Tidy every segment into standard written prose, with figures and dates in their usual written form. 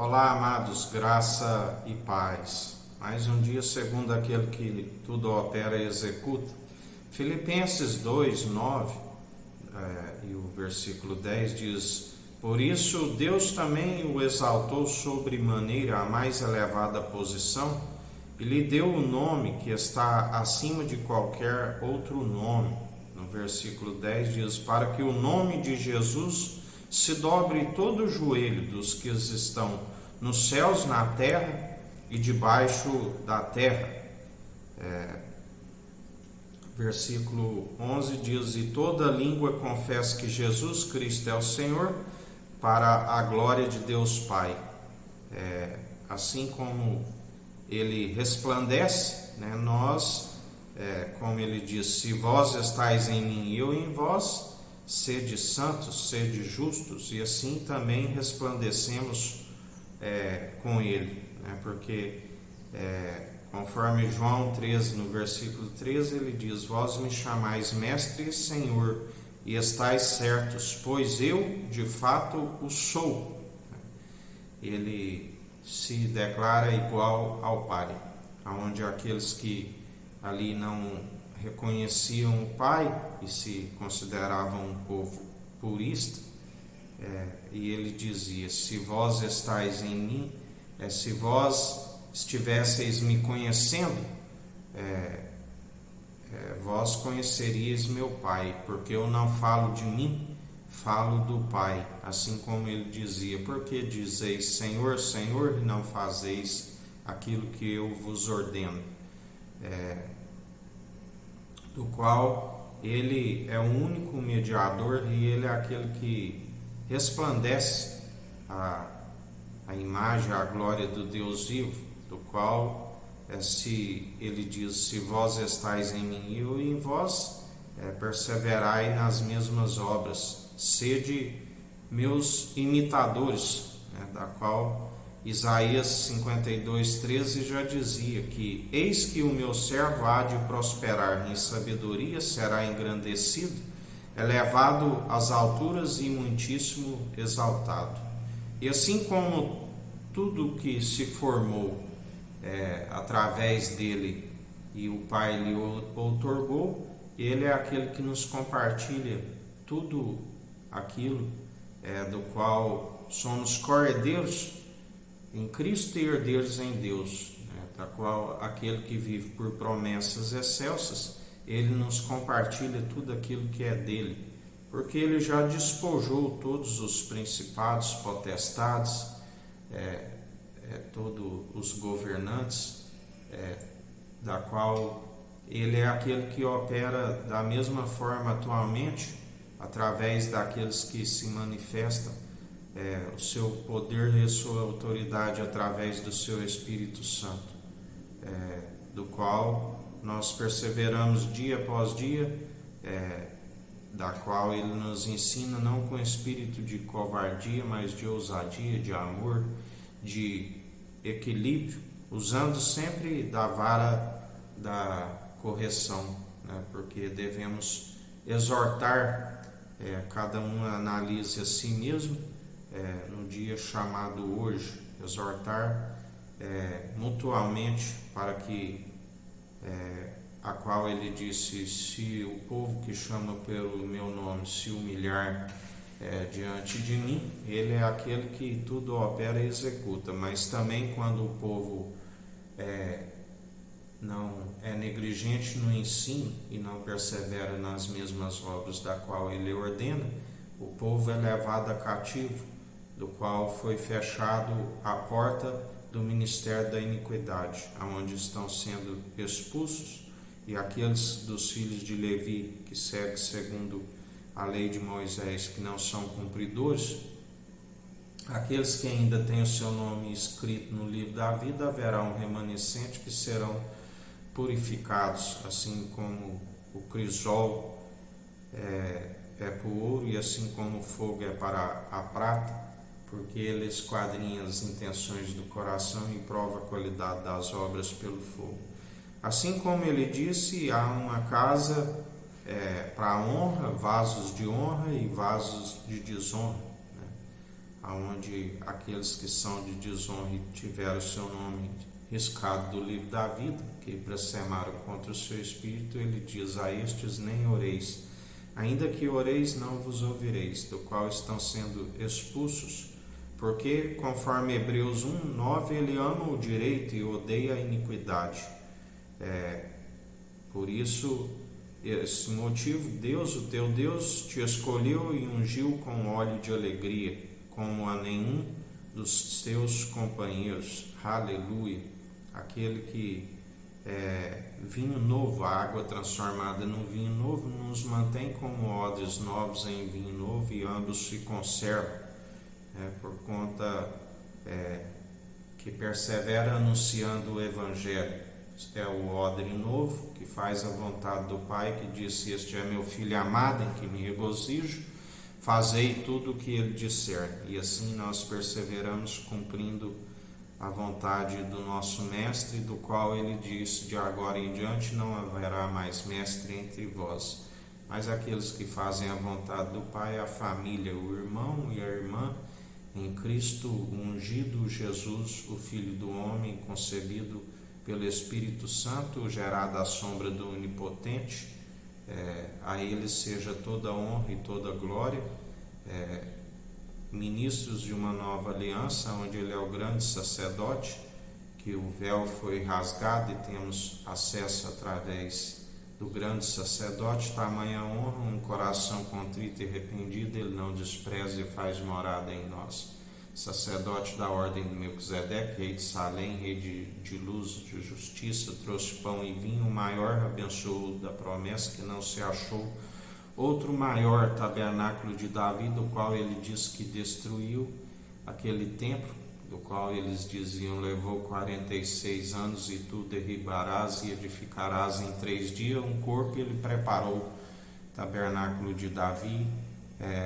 Olá, amados, graça e paz. Mais um dia segundo aquele que tudo opera e executa. Filipenses 2, 9 e o versículo 10 diz: Por isso Deus também o exaltou sobremaneira à mais elevada posição e lhe deu o nome que está acima de qualquer outro nome. No versículo 10 diz: Para que o nome de Jesus se dobre todo o joelho dos que estão nos céus, na terra e debaixo da terra. Versículo 11 diz: E toda língua confesse que Jesus Cristo é o Senhor, para a glória de Deus Pai. Assim como Ele resplandece, nós, como Ele diz, se vós estáis em mim e eu em vós, sede santos, sede justos, e assim também resplandecemos com Ele, porque conforme João 13, no versículo 13, ele diz: Vós me chamais mestre e Senhor, e estáis certos, pois eu de fato o sou. Ele se declara igual ao Pai, onde aqueles que ali não reconheciam o Pai e se consideravam um povo purista, e ele dizia: se vós estáis em mim, se vós estivesseis me conhecendo, vós conheceríeis meu Pai, porque eu não falo de mim, falo do Pai. Assim como ele dizia: porque dizeis Senhor, Senhor, e não fazeis aquilo que eu vos ordeno, do qual ele é o único mediador e ele é aquele que resplandece a imagem, a glória do Deus vivo, do qual se ele diz: se vós estáis em mim e eu em vós, perseverai nas mesmas obras, sede meus imitadores, da qual Isaías 52:13 já dizia que: eis que o meu servo há de prosperar em sabedoria, será engrandecido, elevado às alturas e muitíssimo exaltado. E assim como tudo que se formou através dele e o Pai lhe outorgou, ele é aquele que nos compartilha tudo aquilo do qual somos co-herdeiros em Cristo e herdeiros em Deus, da qual aquele que vive por promessas excelsas, ele nos compartilha tudo aquilo que é dele, porque ele já despojou todos os principados, potestades, todos os governantes, da qual ele é aquele que opera da mesma forma atualmente, através daqueles que se manifestam o seu poder e a sua autoridade através do seu Espírito Santo, do qual nós perseveramos dia após dia, da qual ele nos ensina não com espírito de covardia, mas de ousadia, de amor, de equilíbrio, usando sempre da vara da correção, porque devemos exortar, cada um analise a si mesmo, no dia chamado hoje, exortar mutuamente, para que a qual ele disse: se o povo que chama pelo meu nome se humilhar diante de mim, ele é aquele que tudo opera e executa. Mas também quando o povo não é negligente no ensino e não persevera nas mesmas obras da qual ele ordena, o povo é levado a cativo, do qual foi fechado a porta do ministério da iniquidade, aonde estão sendo expulsos, e aqueles dos filhos de Levi que seguem segundo a lei de Moisés, que não são cumpridores, aqueles que ainda têm o seu nome escrito no livro da vida, haverá um remanescente que serão purificados, assim como o crisol é para o ouro e assim como o fogo é para a prata, porque ele esquadrinha as intenções do coração e prova a qualidade das obras pelo fogo. Assim como ele disse, há uma casa para honra, vasos de honra e vasos de desonra, aonde aqueles que são de desonra tiveram o seu nome riscado do livro da vida, que blasfemaram contra o seu Espírito, ele diz: a estes nem oreis, ainda que oreis não vos ouvireis, do qual estão sendo expulsos, porque, conforme Hebreus 1:9, ele ama o direito e odeia a iniquidade. Por isso, esse motivo, Deus, o teu Deus, te escolheu e ungiu com óleo de alegria, como a nenhum dos teus companheiros. Aleluia! Aquele que vinho novo, a água transformada no vinho novo, nos mantém como odres novos em vinho novo, e ambos se conservam, por conta que persevera anunciando o Evangelho. É o odre novo, que faz a vontade do Pai, que disse: este é meu Filho amado, em que me regozijo, fazei tudo o que ele disser. E assim nós perseveramos cumprindo a vontade do nosso Mestre, do qual ele disse: de agora em diante não haverá mais mestre entre vós, mas aqueles que fazem a vontade do Pai, a família, o irmão e a irmã, em Cristo ungido, Jesus, o Filho do homem, concebido pelo Espírito Santo, gerado à sombra do Onipotente. A ele seja toda honra e toda glória, ministros de uma nova aliança, onde ele é o grande sacerdote, que o véu foi rasgado e temos acesso através do grande sacerdote. Tamanha honra, um coração contrito e arrependido ele não despreza e faz morada em nós. Sacerdote da ordem de Melquisedeque, rei de Salém, rei de luz, de justiça, trouxe pão e vinho, o maior abençoou da promessa, que não se achou outro maior, tabernáculo de Davi, do qual ele diz que destruiu aquele templo, do qual eles diziam: levou 46 anos, e tu derribarás e edificarás em 3 dias. Um corpo ele preparou, tabernáculo de Davi.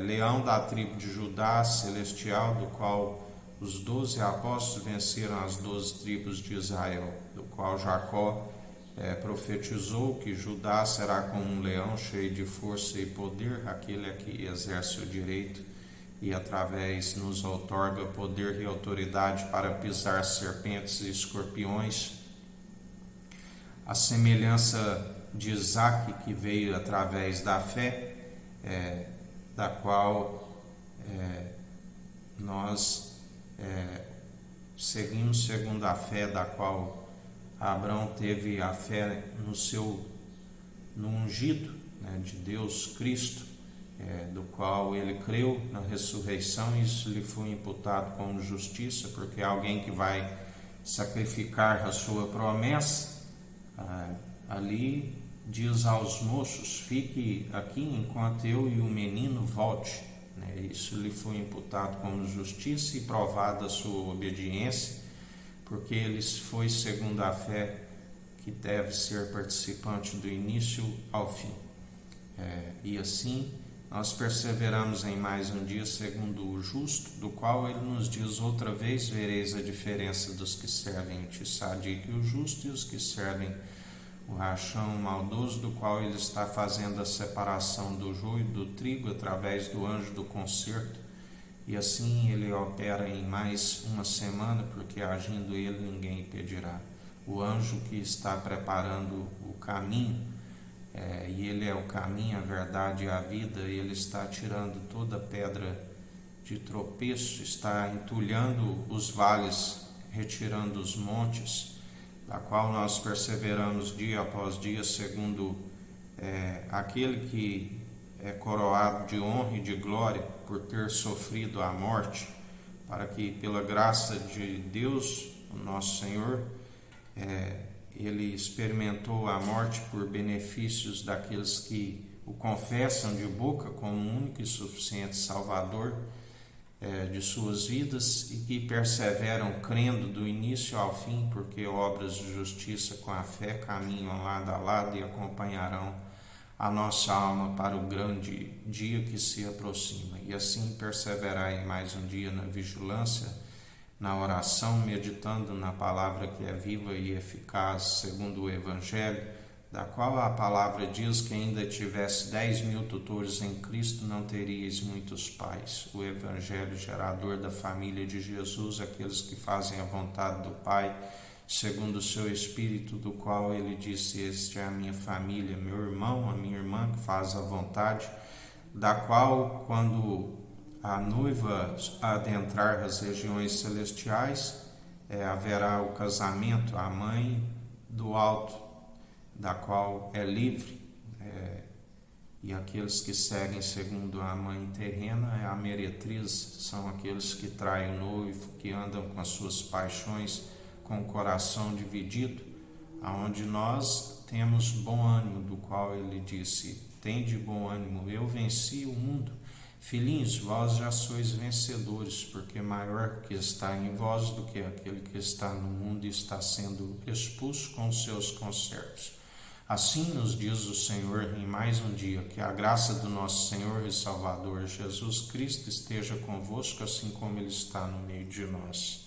Leão da tribo de Judá, celestial, do qual os 12 apóstolos venceram as 12 tribos de Israel, do qual Jacó profetizou que Judá será como um leão cheio de força e poder, aquele é que exerce o direito e através nos outorga poder e autoridade para pisar serpentes e escorpiões. A semelhança de Isaac, que veio através da fé, da qual nós seguimos segundo a fé, da qual Abraão teve a fé no ungido, de Deus, Cristo, do qual ele creu na ressurreição, e isso lhe foi imputado como justiça, porque alguém que vai sacrificar a sua promessa, ali diz aos moços: fique aqui enquanto eu e o menino volte. Isso lhe foi imputado como justiça e provada a sua obediência, porque ele foi segundo a fé, que deve ser participante do início ao fim. E assim nós perseveramos em mais um dia segundo o justo, do qual ele nos diz: outra vez vereis a diferença dos que servem o Tissadik, o justo, e os que servem o rachão maldoso, do qual ele está fazendo a separação do joio do trigo através do anjo do concerto. E assim ele opera em mais uma semana, porque agindo ele ninguém impedirá. O anjo que está preparando o caminho, e ele é o caminho, a verdade e a vida, e ele está tirando toda pedra de tropeço, está entulhando os vales, retirando os montes, da qual nós perseveramos dia após dia, segundo aquele que é coroado de honra e de glória por ter sofrido a morte, para que pela graça de Deus, o nosso Senhor, ele experimentou a morte por benefícios daqueles que o confessam de boca como único e suficiente Salvador de suas vidas, e que perseveram crendo do início ao fim, porque obras de justiça com a fé caminham lado a lado e acompanharão a nossa alma para o grande dia que se aproxima. E assim perseverai mais um dia na vigilância, na oração, meditando na palavra que é viva e eficaz segundo o Evangelho, da qual a palavra diz que ainda tivesse 10.000 tutores em Cristo, não teríeis muitos pais. O Evangelho gerador da família de Jesus, aqueles que fazem a vontade do Pai, segundo o seu Espírito, do qual ele disse: este é a minha família, meu irmão, a minha irmã, que faz a vontade, da qual, quando a noiva adentrar as regiões celestiais, haverá o casamento, a mãe do alto, da qual é livre, e aqueles que seguem segundo a mãe terrena é a meretriz, são aqueles que traem o noivo, que andam com as suas paixões, com o coração dividido, aonde nós temos bom ânimo, do qual ele disse: tende bom ânimo, eu venci o mundo. Filhinhos, vós já sois vencedores, porque maior que está em vós do que aquele que está no mundo e está sendo expulso com os seus conservos. Assim nos diz o Senhor em mais um dia, que a graça do nosso Senhor e Salvador Jesus Cristo esteja convosco, assim como Ele está no meio de nós.